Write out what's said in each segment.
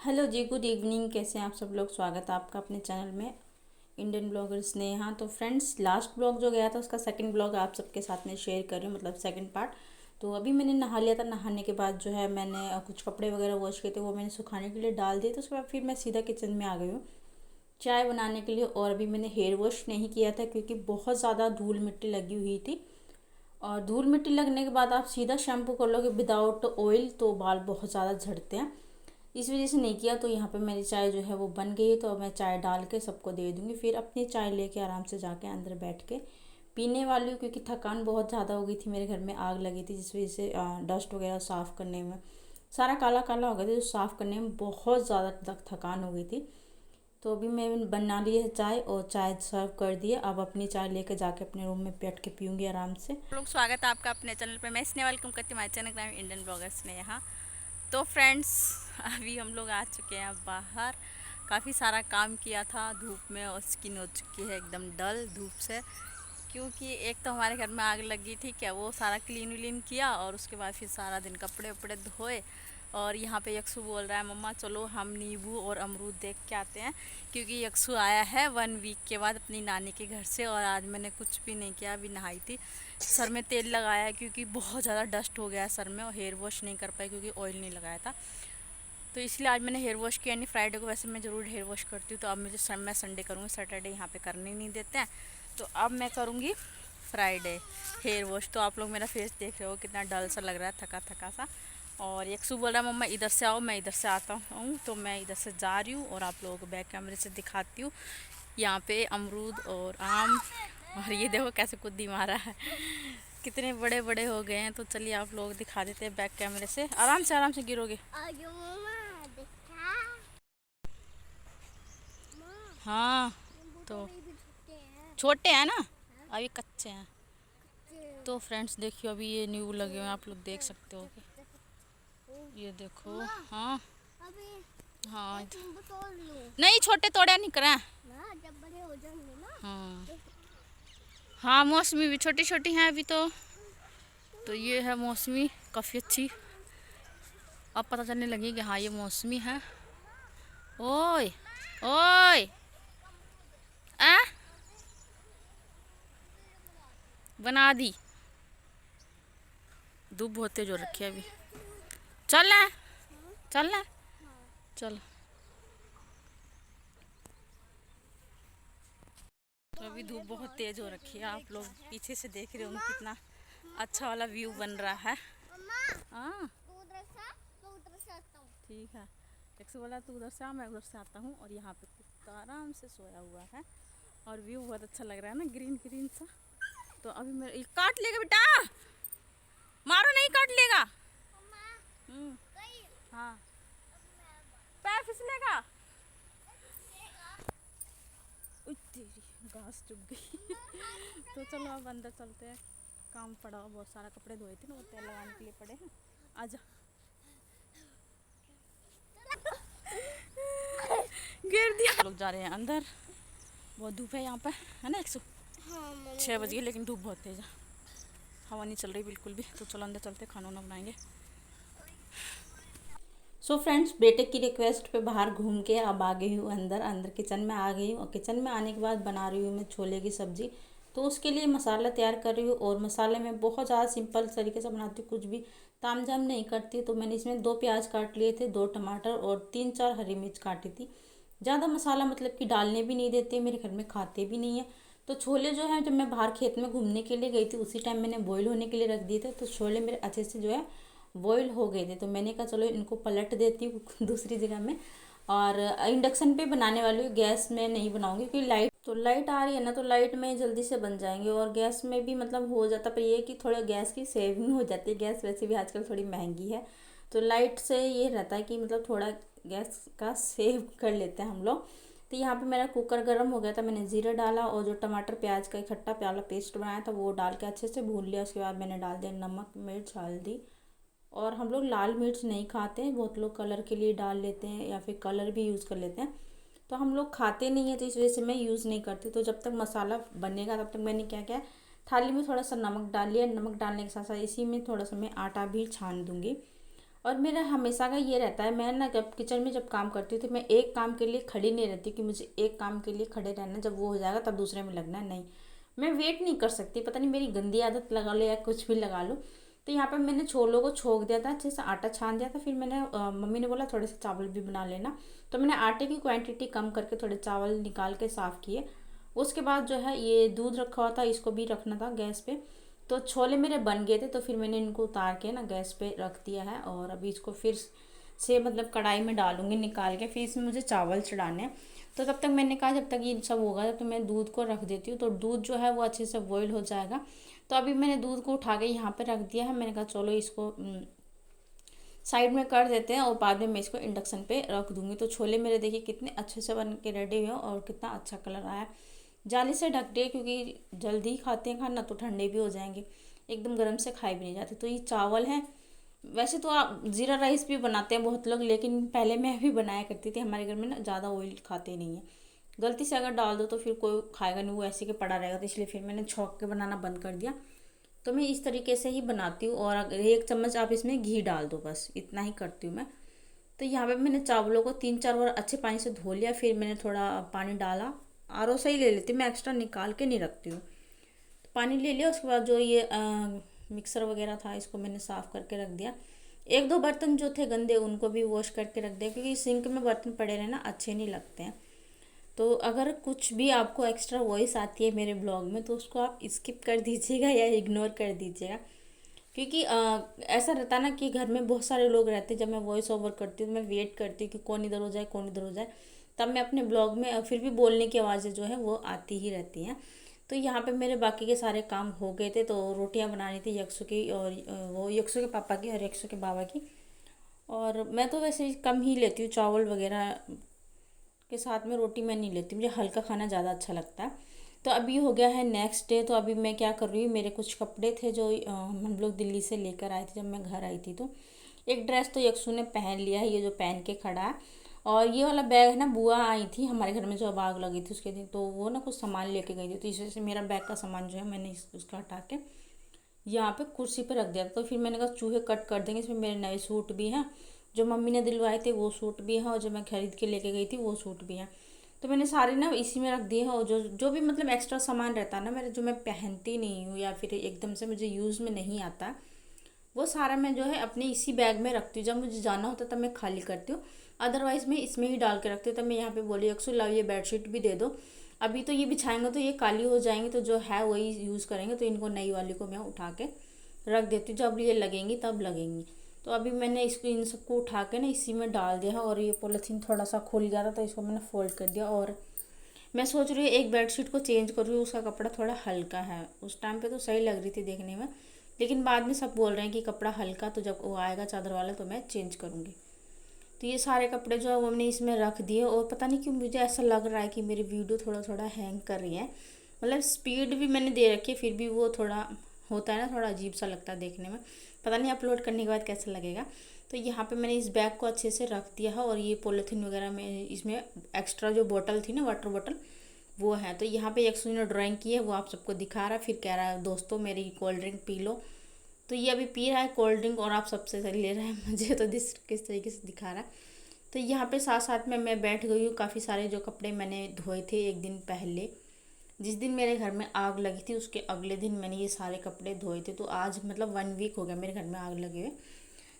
Hello जी, good evening. कैसे हैं आप सब लोग? स्वागत है आपका अपने चैनल में इंडियन ब्लॉगर स्नेहा। तो फ्रेंड्स, लास्ट ब्लॉग जो गया था उसका सेकंड ब्लॉग आप सबके साथ में शेयर कर रही हूँ, मतलब सेकंड पार्ट। तो अभी मैंने नहा लिया था। नहाने के बाद जो है मैंने कुछ कपड़े वगैरह वॉश किए थे, वो मैंने सुखाने के लिए डाल दिए। तो उसके बाद फिर मैं सीधा किचन में आ गई हूँ चाय बनाने के लिए। और अभी मैंने हेयर वॉश नहीं किया था क्योंकि बहुत ज़्यादा धूल मिट्टी लगी हुई थी। और धूल मिट्टी लगने के बाद आप सीधा शैम्पू कर लोगे विदाउट ऑयल तो बाल बहुत ज़्यादा झड़ते हैं। इस वजह से नहीं किया। तो यहाँ पे मेरी चाय जो है वो बन गई, तो मैं चाय डाल के सबको दे दूँगी। फिर अपनी चाय लेके आराम से जाके अंदर बैठ के पीने वाली हूँ, क्योंकि थकान बहुत ज़्यादा हो गई थी। मेरे घर में आग लगी थी जिस वजह से डस्ट वगैरह साफ़ करने में सारा काला काला हो गया था, जो साफ़ करने में बहुत ज़्यादा थकान हो गई थी। तो अभी मैं बना ली है चाय और चाय सर्व कर दिए। अब अपनी चाय लेके जाके अपने रूम में बैठ के पीऊँगी आराम से। लोग स्वागत है आपका अपने चैनल पे। मैं स्नेहा, वेलकम करती हूँ हमारे चैनल का नाम इंडियन ब्लॉगर्स ने यहाँ। तो फ्रेंड्स, अभी हम लोग आ चुके हैं बाहर। काफ़ी सारा काम किया था धूप में और स्किन हो चुकी है एकदम डल धूप से, क्योंकि एक तो हमारे घर में आग लगी थी क्या, वो सारा क्लीन व्लीन किया और उसके बाद फिर सारा दिन कपड़े वपड़े धोए। और यहाँ पे यक्षु बोल रहा है मम्मा चलो हम नींबू और अमरूद देख के आते हैं, क्योंकि यक्षु आया है 1 वीक के बाद अपनी नानी के घर से। और आज मैंने कुछ भी नहीं किया, अभी नहाई थी, सर में तेल लगाया है क्योंकि बहुत ज़्यादा डस्ट हो गया है सर में, और हेयर वॉश नहीं कर पाई क्योंकि ऑयल नहीं लगाया था। तो इसलिए आज मैंने हेयर वॉश किया नहीं। फ्राइडे को वैसे मैं ज़रूर हेयर वॉश करती हूँ, तो अब मुझे मैं संडे करूँगी, सैटरडे यहाँ पे करने नहीं देते हैं। तो अब मैं करूँगी फ्राइडे हेयर वॉश। तो आप लोग मेरा फेस देख रहे हो कितना डल सा लग रहा है, थका थका सा। और यक्षु बोल रहा है मम्मा इधर से आओ, मैं इधर से आता हूँ। तो मैं इधर से जा रही हूँ और आप लोगों को बैक कैमरे से दिखाती हूँ। यहाँ पे अमरूद और आम, और ये देखो कैसे कुद्दी मारा है, कितने बड़े बड़े हो गए हैं। तो चलिए आप लोग दिखा देते हैं बैक कैमरे से। आराम से गिरोगे। हाँ, तो छोटे हैं ना, अभी कच्चे हैं। तो फ्रेंड्स देखियो, अभी ये न्यू लगे हुए हैं, आप लोग देख सकते हो कि ये देखो। हाँ हाँ, नहीं छोटे तोड़े नहीं करें। हाँ हाँ, मौसमी भी छोटी छोटी हैं अभी तो ये है मौसमी, काफ़ी अच्छी। अब पता चलने लगी कि हाँ ये मौसमी है। ओए ओए आ बना दी। धूप बहुत तेज हो रखी है अभी। चल ना, चल ना, चल। तो अभी धूप बहुत तेज हो रखी है, आप लोग पीछे से देख रहे होंगे कितना अच्छा वाला व्यू बन रहा है। हाँ ठीक है। एक से बोला तू उधर से आ, मैं उधर से आता हूँ। और यहाँ पे कुत्ता आराम से सोया हुआ है और व्यू बहुत अच्छा लग रहा है ना, ग्रीन ग्रीन सा। तो अभी मेरे काट लेगा बेटा, मारो नहीं, काट लेगा। हाँ, पैर फिसलेगा। तेरी घास चुभ गई। तो चलो अब अंदर चलते हैं, काम पड़ा बहुत सारा, कपड़े धोए थे ना, वो तेल लगाने के लिए पड़े हैं। आजा। गिर दिया। लोग जा रहे हैं अंदर, बहुत धूप है यहाँ पे, है ना 6 बज गए, लेकिन धूप बहुत तेज है, हवा नहीं चल रही बिल्कुल भी। तो चलो अंदर चलते, खाना वाना बनाएंगे। सो फ्रेंड्स, बेटे की रिक्वेस्ट पे बाहर घूम के अब आ गई हूँ अंदर। किचन में आ गई हूँ, और किचन में आने के बाद बना रही हूँ मैं छोले की सब्ज़ी। तो उसके लिए मसाला तैयार कर रही हूँ, और मसाले में बहुत ज़्यादा सिंपल तरीके से बनाती हूँ, कुछ भी तामझाम नहीं करती। तो मैंने इसमें 2 प्याज काट लिए थे, 2 टमाटर और 3-4 हरी मिर्च काटी थी। ज़्यादा मसाला मतलब कि डालने भी नहीं देते, मेरे घर में खाते भी नहीं है। तो छोले जो है, जब मैं बाहर खेत में घूमने के लिए गई थी उसी टाइम मैंने बॉईल होने के लिए रख दिए थे। तो छोले मेरे अच्छे से जो है बॉईल हो गए थे। तो मैंने कहा चलो इनको पलट देती हूँ दूसरी जगह में। और इंडक्शन पे बनाने वाली हूँ, गैस में नहीं बनाऊंगी क्योंकि लाइट आ रही है ना, तो लाइट में जल्दी से बन जाएंगे। और गैस में भी मतलब हो जाता, पर ये है कि थोड़ा गैस की सेविंग हो जाती है। गैस वैसे भी आजकल थोड़ी महंगी है, तो लाइट से ये रहता है कि मतलब थोड़ा गैस का सेव कर लेते हैं हम लोग। तो यहाँ पे मेरा कुकर गर्म हो गया था, मैंने जीरा डाला और जो टमाटर प्याज का इकट्ठा प्याला पेस्ट बनाया था वो डाल के अच्छे से भून लिया। उसके बाद मैंने डाल दिया नमक, मिर्च, हल्दी। और हम लोग लाल मिर्च नहीं खाते हैं, बहुत लोग कलर के लिए डाल लेते हैं या फिर कलर भी यूज़ कर लेते हैं। तो हम लोग खाते नहीं हैं, तो इस वजह से मैं यूज़ नहीं करती। तो जब तक मसाला बनेगा तब तक मैंने क्या किया, थाली में थोड़ा सा नमक डाल लिया। नमक डालने के साथ साथ इसी में थोड़ा सा मैं आटा भी छान दूँगी। और मेरा हमेशा का ये रहता है, मैं ना जब किचन में जब काम करती हूँ तो मैं एक काम के लिए खड़ी नहीं रहती कि मुझे एक काम के लिए खड़े रहना, जब वो हो जाएगा तब दूसरे में लगना है, नहीं। मैं वेट नहीं कर सकती, पता नहीं मेरी गंदी आदत लगा लो या कुछ भी लगा लो। तो यहाँ पे मैंने छोलों को छोक दिया था, अच्छे से आटा छान दिया था। फिर मैंने मम्मी ने बोला थोड़े से चावल भी बना लेना, तो मैंने आटे की क्वांटिटी कम करके थोड़े चावल निकाल के साफ़ किए। उसके बाद जो है ये दूध रखा हुआ था, इसको भी रखना था गैस पे। तो छोले मेरे बन गए थे, तो फिर मैंने इनको उतार के ना गैस पे रख दिया है। और अभी इसको फिर से मतलब कढ़ाई में डालूंगी निकाल के, फिर इसमें मुझे चावल चढ़ाने हैं। तो तब तक मैंने कहा जब तक ये सब होगा तो मैं दूध को रख देती हूँ, तो दूध जो है वो अच्छे से बॉईल हो जाएगा। तो अभी मैंने दूध को उठा के यहाँ पे रख दिया है। मैंने कहा चलो इसको साइड में कर देते हैं और बाद में मैं इसको इंडक्शन पे रख दूंगी। तो छोले मेरे देखिए कितने अच्छे से बन के रेडी हुए और कितना अच्छा कलर आया। जाली से ढक दिए क्योंकि जल्दी ही खाते हैं खाना, तो ठंडे भी हो जाएंगे, एकदम गर्म से खाए भी नहीं जाते। तो ये चावल है, वैसे तो आप ज़ीरा राइस भी बनाते हैं बहुत लोग, लेकिन पहले मैं भी बनाया करती थी। हमारे घर में ना ज़्यादा ऑयल खाते नहीं है, गलती से अगर डाल दो तो फिर कोई खाएगा नहीं, वो ऐसे के पड़ा रहेगा। तो इसलिए फिर मैंने छौंक के बनाना बंद कर दिया। तो मैं इस तरीके से ही बनाती हूँ। और अगर 1 चम्मच आप इसमें घी डाल दो, बस इतना ही करती हूँ मैं। तो यहाँ पे मैंने चावलों को 3-4 बार अच्छे पानी से धो लिया, फिर मैंने थोड़ा पानी डाला। आर ओ से ही ले लेती हूँ मैं, एक्स्ट्रा निकाल के नहीं रखती हूँ। तो पानी ले लिया, उसके बाद जो ये मिक्सर वगैरह था इसको मैंने साफ़ करके रख दिया। 1-2 बर्तन जो थे गंदे उनको भी वॉश करके रख दिया, क्योंकि सिंक में बर्तन पड़े रहना अच्छे नहीं लगते हैं। तो अगर कुछ भी आपको एक्स्ट्रा वॉइस आती है मेरे ब्लॉग में तो उसको आप स्किप कर दीजिएगा या इग्नोर कर दीजिएगा, क्योंकि ऐसा रहता है ना कि घर में बहुत सारे लोग रहते हैं। जब मैं वॉइस ओवर करती हूँ तो मैं वेट करती हूँ कि कौन इधर हो जाए कौन इधर हो जाए, तब मैं अपने ब्लॉग में फिर भी बोलने की आवाज़ें जो है वो आती ही रहती हैं। तो यहाँ पे मेरे बाकी के सारे काम हो गए थे। तो रोटियाँ बनानी थी यक्षु की, और वो यक्षु के पापा की और यक्षु के बाबा की। और मैं तो वैसे कम ही लेती हूँ, चावल वगैरह के साथ में रोटी मैं नहीं लेती, मुझे हल्का खाना ज़्यादा अच्छा लगता है। तो अभी हो गया है नेक्स्ट डे। तो अभी मैं क्या कर रही हूँ, मेरे कुछ कपड़े थे जो हम लोग दिल्ली से लेकर आए थे जब मैं घर आई थी। तो एक ड्रेस तो यक्षु ने पहन लिया है, ये जो पहन के खड़ा है। और ये वाला बैग है ना, बुआ आई थी हमारे घर में जो आग लगी थी उसके दिन, तो वो ना कुछ सामान लेके गई थी। तो इस वजह से मेरा बैग का सामान जो है मैंने उसका हटा के यहाँ पे कुर्सी पे रख दिया। तो फिर मैंने कहा चूहे कट कर देंगे, इसमें मेरे नए सूट भी हैं, जो मम्मी ने दिलवाए थे वो सूट भी हैं, और जो मैं खरीद के लेके गई थी वो सूट भी हैं। तो मैंने सारे ना इसी में रख दिए हैं। और जो जो भी मतलब एक्स्ट्रा सामान रहता है ना मेरे, जो मैं पहनती नहीं हूँ या फिर एकदम से मुझे यूज़ में नहीं आता, वो सारा मैं जो है अपने इसी बैग में रखती हूँ। जब मुझे जाना होता है तब मैं खाली करती हूँ, अदरवाइज़ मैं इसमें ही डाल के रखती हूँ। तब मैं यहाँ पे बोली अक्सर लाओ ये बेडशीट भी दे दो, अभी तो ये बिछाएंगे तो ये काली हो जाएंगी, तो जो है वही यूज़ करेंगे। तो इनको नई वाली को मैं उठा के रख देती हूँ, जब ये लगेंगी तब लगेंगी। तो अभी मैंने इसको इन सबको उठा के ना इसी में डाल दिया है। और ये पॉलीथीन थोड़ा सा खुल गया था तो इसको मैंने फोल्ड कर दिया। और मैं सोच रही हूँ एक बेडशीट को चेंज कर रही हूँ, उसका कपड़ा थोड़ा हल्का है। उस टाइम पे तो सही लग रही थी देखने में, लेकिन बाद में सब बोल रहे हैं कि कपड़ा हल्का, तो जब वो आएगा चादर वाला तो मैं चेंज करूँगी। तो ये सारे कपड़े जो है वो मैंने इसमें रख दिए। और पता नहीं क्यों मुझे ऐसा लग रहा है कि मेरी वीडियो थोड़ा थोड़ा हैंग कर रही है, मतलब स्पीड भी मैंने दे रखी है, फिर भी वो थोड़ा होता है ना, थोड़ा अजीब सा लगता है देखने में, पता नहीं अपलोड करने के बाद कैसा लगेगा। तो यहाँ पे मैंने इस बैग को अच्छे से रख दिया है। और ये पॉलीथीन वगैरह में इसमें एक्स्ट्रा जो बोतल थी ना, वाटर बोतल, वो है। तो यहाँ पे यक्षु ने ड्राइंग की है, वो आप सबको दिखा रहा है, फिर कह रहा है दोस्तों मेरी कोल्ड ड्रिंक पी लो। तो ये अभी पी रहा है कोल्ड ड्रिंक और आप सबसे ले रहा है मुझे, तो किस तरीके से दिखा रहा है। तो यहाँ पे साथ साथ में मैं बैठ गई हूँ। काफ़ी सारे जो कपड़े मैंने धोए थे एक दिन पहले, जिस दिन मेरे घर में आग लगी थी उसके अगले दिन मैंने ये सारे कपड़े धोए थे। तो आज मतलब 1 वीक हो गया मेरे घर में आग लगे हुए।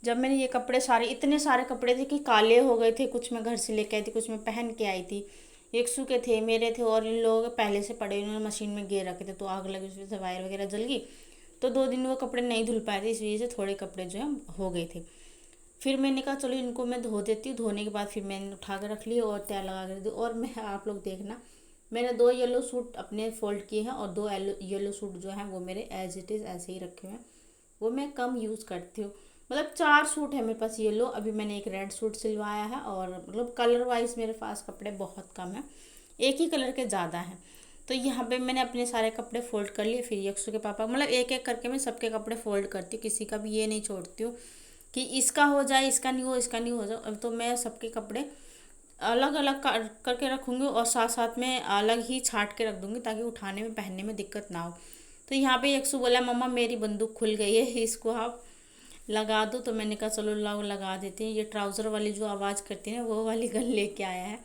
जब मैंने ये कपड़े सारे, इतने सारे कपड़े थे कि काले हो गए थे, कुछ मैं घर से लेके आई थी, कुछ मैं पहन के आई थी, यक्षु के थे, मेरे थे, और इन लोगों के पहले से पड़े उन्होंने मशीन में गिर रखे थे। तो आग लगी, उसमें से वायर वगैरह जल गई। तो 2 दिन वो कपड़े नहीं धुल पाए थे, इस वजह से थोड़े कपड़े जो है हो गए थे। फिर मैंने कहा चलो इनको मैं धो देती हूँ। धोने के बाद फिर मैंने उठा कर रख लिया और तैयार लगा कर दी। और मैं, आप लोग देखना, मैंने 2 येलो सूट अपने फोल्ड किए हैं और 2 येलो सूट जो हैं वो मेरे एज इट इज़ ऐसे ही रखे हुए हैं, वो मैं कम यूज़ करती हूँ। मतलब 4 सूट है मेरे पास येलो, अभी मैंने एक रेड सूट सिलवाया है। और मतलब कलर वाइज मेरे पास कपड़े बहुत कम हैं, एक ही कलर के ज़्यादा हैं। तो यहाँ पे मैंने अपने सारे कपड़े फोल्ड कर लिए। फिर यक्षु के पापा, मतलब एक एक करके मैं सबके कपड़े फोल्ड करती हूँ, किसी का भी ये नहीं छोड़ती हूँ कि इसका हो जाए इसका नहीं हो, इसका नहीं हो जाए। अब तो मैं सबके कपड़े अलग अलग करके रखूँगी और साथ साथ में अलग ही छाट के रख दूँगी, ताकि उठाने में पहनने में दिक्कत ना हो। तो यहाँ पे यक्षु बोला मम्मा मेरी बंदूक खुल गई है, इसको आप लगा दो, तो मैंने कहा चलो लाओ लगा देते हैं। ये ट्राउज़र वाली जो आवाज़ करती है ना, वो वाली गन लेके आया है।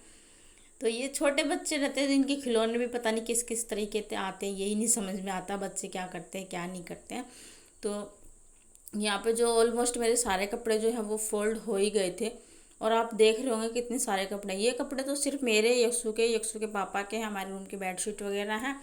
तो ये छोटे बच्चे रहते हैं, इनके खिलौने भी पता नहीं किस किस तरीके से आते हैं, यही नहीं समझ में आता बच्चे क्या करते हैं क्या नहीं करते हैं। तो यहाँ पे जो ऑलमोस्ट मेरे सारे कपड़े जो हैं वो फोल्ड हो ही गए थे। और आप देख रहे होंगे कितने सारे कपड़े, ये कपड़े तो सिर्फ मेरे, यक्षु के पापा के हैं, हमारे रूम की बेडशीट वगैरह हैं।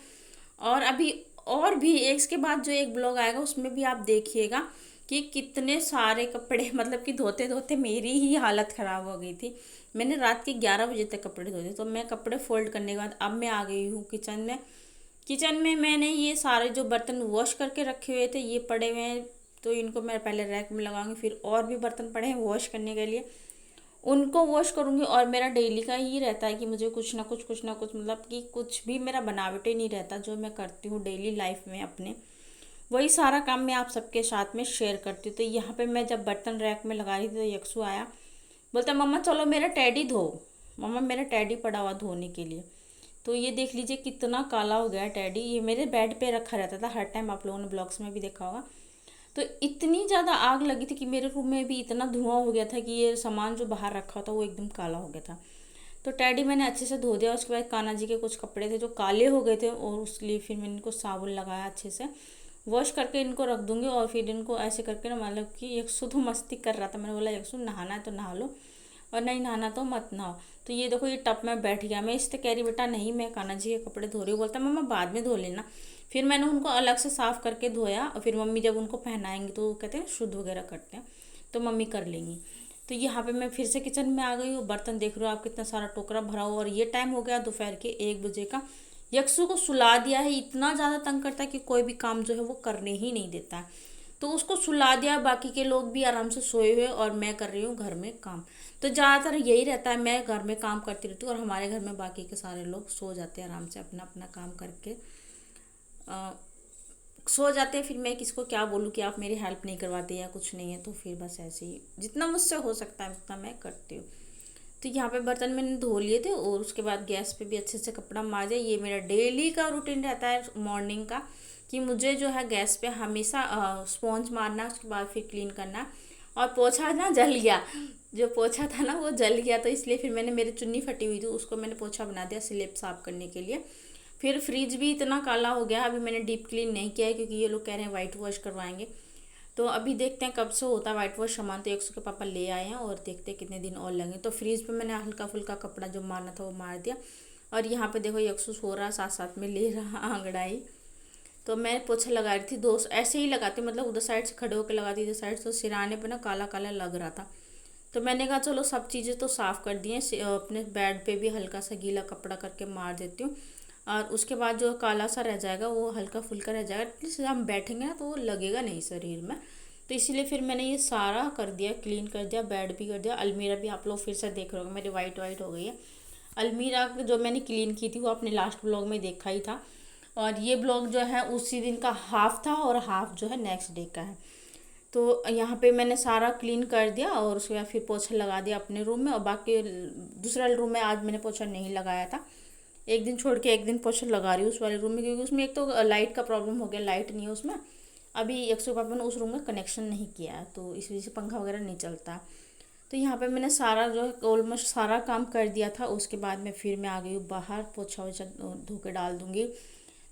और अभी और भी एक इसके बाद जो एक ब्लॉग आएगा उसमें भी आप देखिएगा कि कितने सारे कपड़े, मतलब कि धोते धोते मेरी ही हालत ख़राब हो गई थी। मैंने रात के 11 बजे तक कपड़े धोते। तो मैं कपड़े फोल्ड करने के बाद अब मैं आ गई हूँ किचन में। किचन में मैंने ये सारे जो बर्तन वॉश करके रखे हुए थे ये पड़े हुए हैं, तो इनको मैं पहले रैक में लगाऊंगी। फिर और भी बर्तन पड़े हैं वॉश करने के लिए, उनको वॉश करूँगी। और मेरा डेली का ही रहता है कि मुझे कुछ ना कुछ मतलब कि कुछ भी मेरा बनावट ही नहीं रहता, जो मैं करती हूँ डेली लाइफ में अपने, वही सारा काम मैं आप सबके साथ में शेयर करती हूँ। तो यहाँ पे मैं जब बर्तन रैक में लगा रही थी तो यक्षु आया, बोलता मम्मा चलो मेरा टैडी धो, मम्मा मेरा टैडी पड़ा हुआ धोने के लिए। तो ये देख लीजिए कितना काला हो गया टैडी। ये मेरे बेड पे रखा रहता था हर टाइम, आप लोगों ने ब्लॉग्स में भी देखा होगा। तो इतनी ज़्यादा आग लगी थी कि मेरे रूम में भी इतना धुआं हो गया था कि ये सामान जो बाहर रखा था वो एकदम काला हो गया था। तो टैडी मैंने अच्छे से धो दिया। उसके बाद कान्हा जी के कुछ कपड़े थे जो काले हो गए थे, और उसलिए फिर मैंने इनको साबुन लगाया, अच्छे से वॉश करके इनको रख दूंगी। और फिर इनको ऐसे करके ना, मतलब कि यक्षु तो मस्ती कर रहा था, मैंने बोला यक्षु नहाना है तो नहा लो, और नहीं नहाना तो मत नहाओ। तो ये देखो ये टब में बैठ गया। मैं इससे कह रही बेटा नहीं मैं कान्हा जी के कपड़े धो रही हूँ, बोलता मम्मा बाद में धो लेना। फिर मैंने उनको अलग से साफ़ करके धोया, और फिर मम्मी जब उनको पहनाएंगी तो वो कहते हैं शुद्ध वगैरह करते हैं, तो मम्मी कर लेंगी। तो यहाँ पे मैं फिर से किचन में आ गई हूँ। बर्तन देख रहे हो आप कितना सारा टोकरा भरा हुआ, और ये टाइम हो गया दोपहर के 1 बजे का। यक्षु को सुला दिया है, इतना ज़्यादा तंग करता है कि कोई भी काम जो है वो करने ही नहीं देता है। तो उसको सुला दिया, बाकी के लोग भी आराम से सोए हुए, और मैं कर रही हूँ घर में काम। तो ज़्यादातर यही रहता है, मैं घर में काम करती रहती हूँ, और हमारे घर में बाकी के सारे लोग सो जाते हैं आराम से अपना अपना काम करके सो जाते हैं। फिर मैं किसको क्या बोलूँ कि आप मेरी हेल्प नहीं करवाते या कुछ नहीं है, तो फिर बस ऐसे ही जितना मुझसे हो सकता है उतना मैं करती हूँ। तो यहाँ पे बर्तन मैंने धो लिए थे, और उसके बाद गैस पे भी अच्छे से कपड़ा मांजा। ये मेरा डेली का रूटीन रहता है मॉर्निंग का, कि मुझे जो है गैस पे हमेशा स्पॉन्ज मारना, उसके बाद फिर क्लीन करना। और पोछा ना जल गया, जो पोछा था ना वो जल गया, तो इसलिए फिर मैंने, मेरी चुन्नी फटी हुई थी उसको मैंने पोछा बना दिया स्लेब साफ करने के लिए। फिर फ्रिज भी इतना काला हो गया, अभी मैंने डीप क्लीन नहीं किया है क्योंकि ये लोग कह रहे हैं वाइट वॉश करवाएंगे। तो अभी देखते हैं कब से होता है वाइट वॉश। सामान तो यक्षु के पापा ले आए हैं, और देखते हैं कितने दिन और लगेंगे। तो फ्रीज पे मैंने हल्का फुल्का कपड़ा जो मारना था वो मार दिया। और यहाँ पे देखो यक्षु सो रहा, साथ साथ में ले रहा आंगड़ाई। तो मैं पोछा लगा रही थी, दो ऐसे ही लगाती, मतलब उधर साइड से खड़े होकर लगाती, इधर साइड से, तो सिराने पे ना काला काला लग रहा था। तो मैंने कहा चलो सब चीज़ें तो साफ़ कर दी हैं, अपने बेड पे भी हल्का सा गीला कपड़ा करके मार देती हूँ। और उसके बाद जो काला सा रह जाएगा वो हल्का फुल्का रह जाएगा, एटलीस्ट हम बैठेंगे ना तो वो लगेगा नहीं शरीर में। तो इसीलिए फिर मैंने ये सारा कर दिया, क्लीन कर दिया, बेड भी कर दिया। अलमीरा भी आप लोग फिर से देख रहे होंगे मेरी वाइट वाइट हो गई है। अलमीरा जो मैंने क्लीन की थी वो अपने लास्ट ब्लॉग में देखा ही था, और ये ब्लॉग जो है उसी दिन का हाफ था, और हाफ जो है नेक्स्ट डे का है। तो यहाँ पे मैंने सारा क्लीन कर दिया, और उसके बाद फिर पोछा लगा दिया अपने रूम में। और बाकी दूसरा रूम में आज मैंने पोछा नहीं लगाया था, एक दिन छोड़ के एक दिन पोछा लगा रही हूँ उस वाले रूम में, क्योंकि उसमें एक तो लाइट का प्रॉब्लम हो गया, लाइट नहीं है उसमें। अभी यक्षु पापा ने उस रूम में कनेक्शन नहीं किया है, तो इस वजह से पंखा वगैरह नहीं चलता। तो यहाँ पे मैंने सारा जो है ऑलमोस्ट सारा काम कर दिया था। उसके बाद में फिर मैं आ गई हूँ बाहर, पोछा वोछा धो के डाल दूँगी,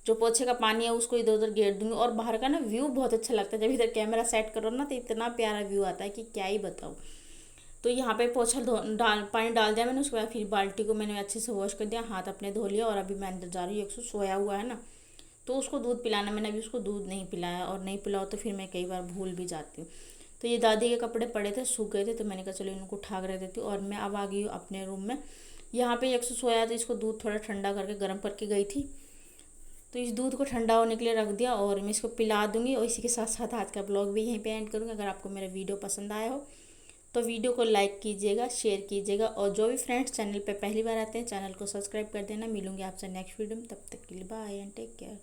जो पोछे का पानी है उसको इधर उधर गेर दूँगी। और बाहर का ना व्यू बहुत अच्छा लगता है, जब इधर कैमरा सेट करो ना तो इतना प्यारा व्यू आता है कि क्या ही बताऊँ। तो यहाँ पे पोछा पानी डाल दिया मैंने। उसके बाद फिर बाल्टी को मैंने अच्छे से वॉश कर दिया, हाथ अपने धो लिया। और अभी मैं अंदर जा रही हूँ, यक्षु सोया हुआ है ना, तो उसको दूध पिलाना। मैंने अभी उसको दूध नहीं पिलाया, और नहीं पिलाओ तो फिर मैं कई बार भूल भी जाती हूँ। तो ये दादी के कपड़े पड़े थे, सूख गए थे, तो मैंने कहा चलो इनको उठा कर रख देती हूँ। और मैं अब आ गई हूँ अपने रूम में। यहाँ पे यक्षु सोया तो इसको दूध थोड़ा ठंडा करके गर्म करके गई थी, तो इस दूध को ठंडा होने के लिए रख दिया, और मैं इसको पिला दूँगी। और इसी के साथ साथ आज का ब्लॉग भी यहीं पे एंड करूँगी। अगर आपको मेरा वीडियो पसंद आया हो तो वीडियो को लाइक कीजिएगा, शेयर कीजिएगा, और जो भी फ्रेंड्स चैनल पे पहली बार आते हैं चैनल को सब्सक्राइब कर देना। मिलूंगी आपसे नेक्स्ट वीडियो में, तब तक के लिए बाय एंड टेक केयर।